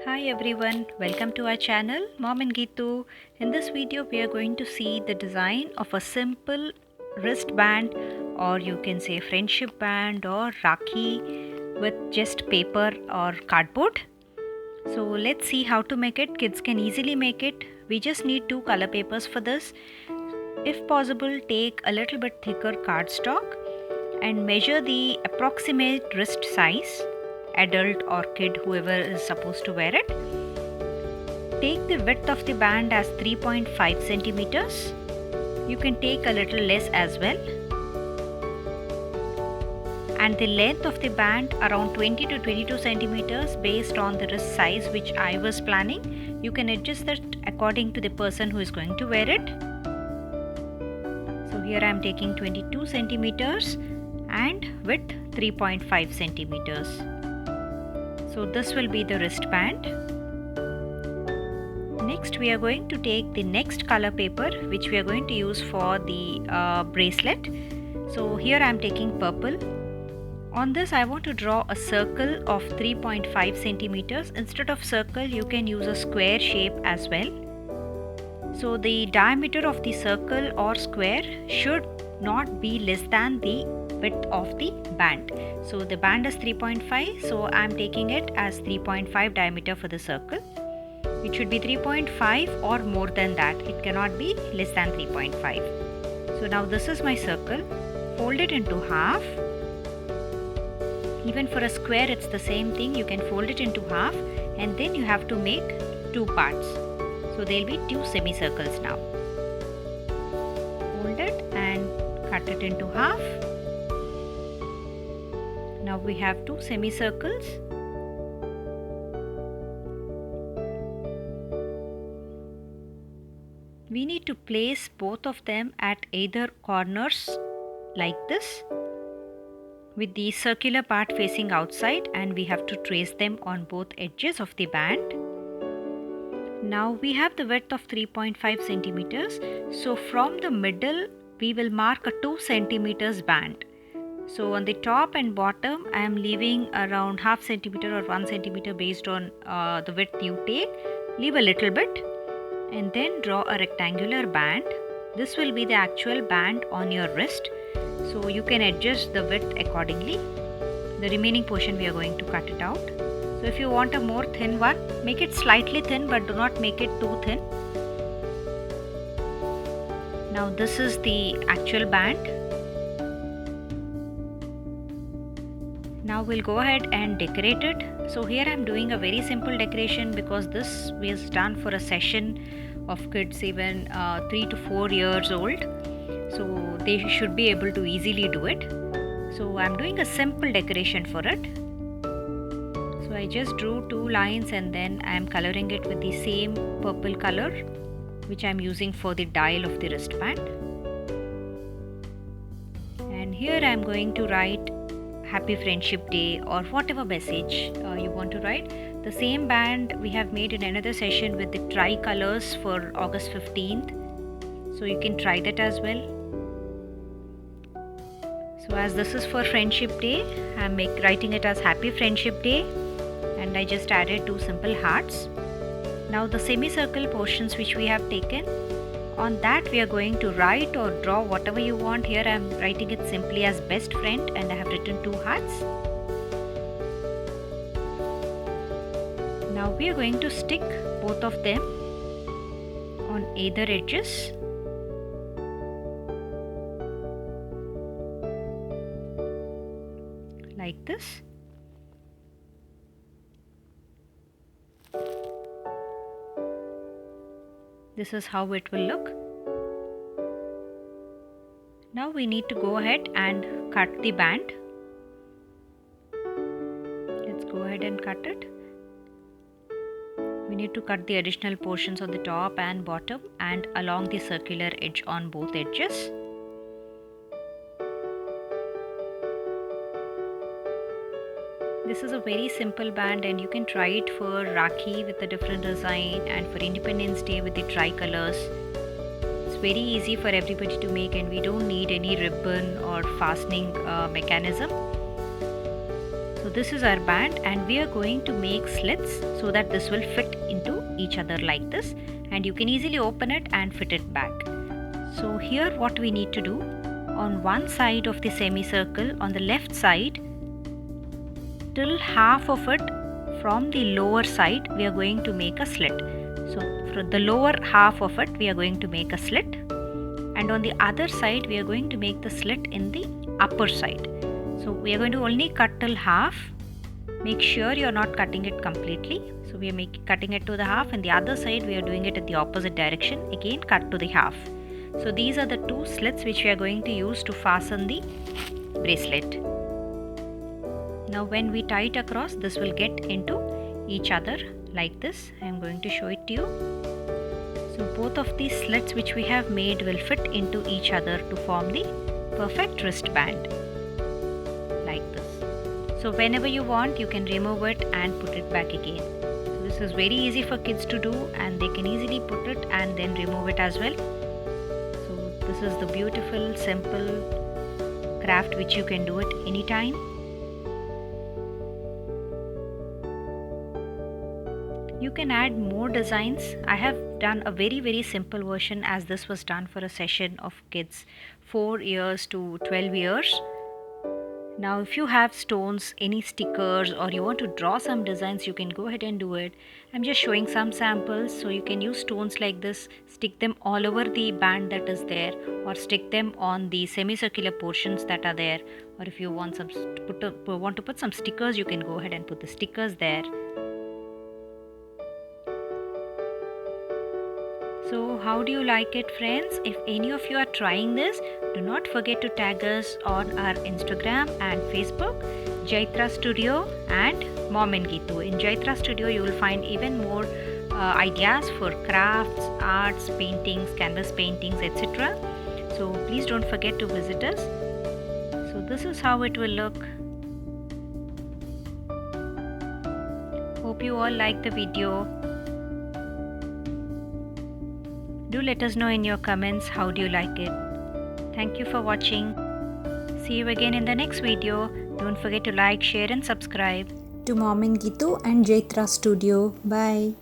Hi everyone, welcome to our channel Mom and Geetu. In this video we are going to see the design of a simple wristband, or you can say friendship band or Rakhi, with just paper or cardboard. So let's see how to make it. Kids can easily make it. We just need two color papers for this. If possible, take a little bit thicker cardstock and measure the approximate wrist size, adult or kid, whoever is supposed to wear it. Take the width of the band as 3.5 centimeters. You can take a little less as well. And the length of the band around 20 to 22 centimeters based on the wrist size which I was planning. You can adjust that according to the person who is going to wear it. So here I am taking 22 centimeters and width 3.5 centimeters. So this will be the wristband. Next we are going to take the next color paper which we are going to use for the bracelet. So here I am taking purple. On this I want to draw a circle of 3.5 centimeters. Instead of circle you can use a square shape as well. So the diameter of the circle or square should not be less than the width of the band. So the band is 3.5, so I am taking it as 3.5 diameter for the circle. It should be 3.5 or more than that. It cannot be less than 3.5. So now this is my circle. Fold it into half. Even for a square it's the same thing. You can fold it into half and then you have to make two parts. So there will be two semicircles now. Fold it and cut it into half. Now we have two semicircles. We need to place both of them at either corners like this, with the circular part facing outside, and we have to trace them on both edges of the band. Now we have the width of 3.5 centimeters. So from the middle we will mark a 2 centimeters band. So on the top and bottom I am leaving around half centimeter or 1 centimeter based on the width you take. Leave a little bit and then draw a rectangular band. This will be the actual band on your wrist. So you can adjust the width accordingly. The remaining portion we are going to cut it out. So if you want a more thin one, make it slightly thin but do not make it too thin. Now this is the actual band. Now we'll go ahead and decorate it. So here I am doing a very simple decoration because this was done for a session of kids even 3 to 4 years old. So they should be able to easily do it. So I'm doing a simple decoration for it. So I just drew two lines and then I am coloring it with the same purple color which I am using for the dial of the wristband. And here I am going to write Happy Friendship Day or whatever message you want to write. The same band we have made in another session with the tricolors for August 15th. So you can try that as well. So as this is for Friendship Day, I am writing it as Happy Friendship Day, and I just added two simple hearts. Now the semicircle portions which we have taken, on that we are going to write or draw whatever you want. Here I am writing it simply as best friend and I have written two hearts. Now we are going to stick both of them on either edges. Like this. This is how it will look. Now we need to go ahead and cut the band. Let's go ahead and cut it. We need to cut the additional portions on the top and bottom and along the circular edge on both edges. This is a very simple band and you can try it for Rakhi with a different design and for Independence Day with the tricolors. It's very easy for everybody to make and we don't need any ribbon or fastening mechanism. So this is our band, and we are going to make slits so that this will fit into each other like this, and you can easily open it and fit it back. So here what we need to do, on one side of the semicircle, on the left side, till half of it from the lower side, we are going to make a slit. So for the lower half of it, we are going to make a slit, and on the other side, we are going to make the slit in the upper side. So we are going to only cut till half. Make sure you are not cutting it completely. So we are cutting it to the half, and the other side we are doing it in the opposite direction. Again, cut to the half. So these are the two slits which we are going to use to fasten the bracelet. Now when we tie it across, this will get into each other like this. I am going to show it to you. So both of these slits which we have made will fit into each other to form the perfect wristband like this. So whenever you want, you can remove it and put it back again. So this is very easy for kids to do, and they can easily put it and then remove it as well. So this is the beautiful, simple craft which you can do it anytime. You can add more designs. I have done a very simple version, as this was done for a session of kids 4 years to 12 years. Now if you have stones, any stickers, or you want to draw some designs, you can go ahead and do it. I'm just showing some samples. So you can use stones like this, stick them all over the band that is there, or stick them on the semicircular portions that are there. Or if you want to put some stickers, you can go ahead and put the stickers there. So how do you like it, friends? If any of you are trying this, do not forget to tag us on our Instagram and Facebook, Jaitra Studio and Mom and Gitu. In Jaitra Studio, you will find even more ideas for crafts, arts, paintings, canvas paintings, etc. So please don't forget to visit us. So this is how it will look. Hope you all like the video. Do let us know in your comments how do you like it. Thank you for watching. See you again in the next video. Don't forget to like, share and subscribe to Mom and Gitu and Jaitra Studio. Bye.